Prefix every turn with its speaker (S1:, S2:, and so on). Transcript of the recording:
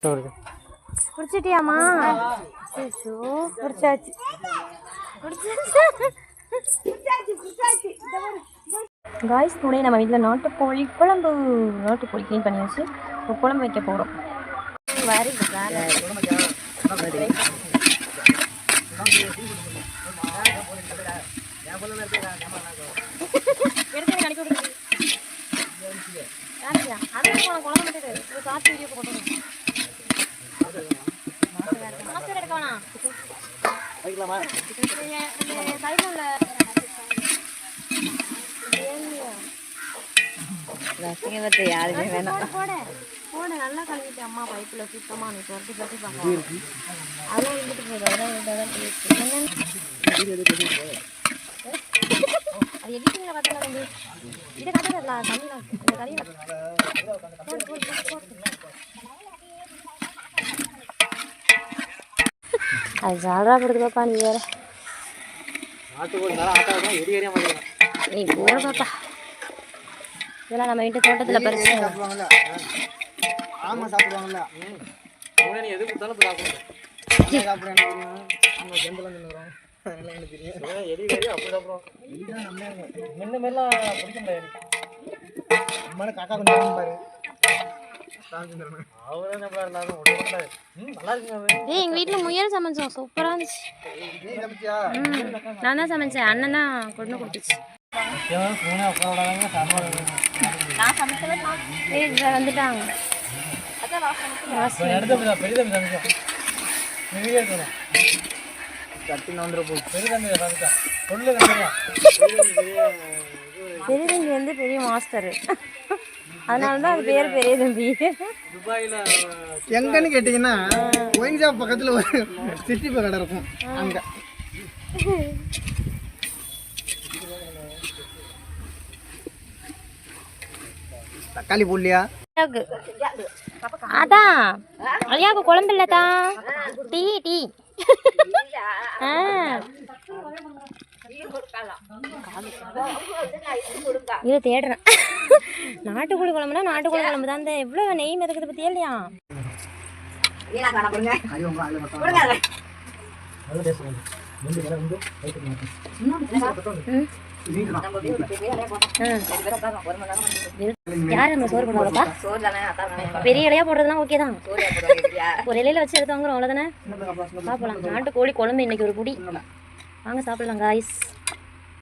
S1: குடிச்சிட்டியாமா? குடிச்சாச்சு. காய்ஸ் கூட நம்ம வீட்டில் நாட்டுக்கோழி குழம்பு. நாட்டுக்கோழி க்ளீன் பண்ணி வச்சு குழம்பு வைக்க போகிறோம். யாருமே வேணாம். போட நல்லா கழுவிட்டு அம்மா பைப்பில் சுத்தமாக நீ புரட்டி புரட்டி பார்க்கலாம். அதெல்லாம் இருந்துட்டு போகுது. அதெல்லாம் அது எடிட்டிங்கில் பார்த்தா வந்து இதை கட்டுறதுல தண்ணியில் இந்த கறியில் அது ஜாலரா படுது பாப்பா. நீ வேற நீ போட பாப்பா. இதெல்லாம் நம்ம வீட்டு தோட்டத்தில் பறிச்சு எங்க வீட்டுல முயல் சமைச்சோம். சூப்பரா இருந்துச்சு. நான் தான் சமைச்சேன். அண்ணன் தான் கொண்டு கொடுத்துச்சு. வந்துட்டாங்க. பெரியதம்பி வந்து பெரிய மாஸ்டர். அதனாலதான் அது பேர் பெரிய தம்பி.
S2: எங்கன்னு கேட்டீங்கன்னா ஒயின் ஷாப் பக்கத்துல ஒரு சிட்டி கடை இருக்கும். அங்க தக்காளி போடலையா?
S1: அதான் ஐயாவுக்கு குழம்பு இல்லதான். டீ டீ இதை தேடுறேன். நாட்டுக்கோழி குழம்புனா நாட்டுக்கோழி குழம்பு தான். இந்த எவ்வளோ நெய் மிதக்குது பத்தியா இல்லையா? யாரு நம்ம சோறு போடுவாங்கப்பா? பெரிய இலையா போடுறதுலாம் ஓகே தான். ஒரு இலையில வச்சு எடுத்து வாங்குறோம், அவ்வளோதானே. சாப்பிடலாம். நாட்டுக்கோழி குழம்பு இன்னைக்கு ஒரு புடி. வாங்க சாப்பிடலாம் காய்ஸ்.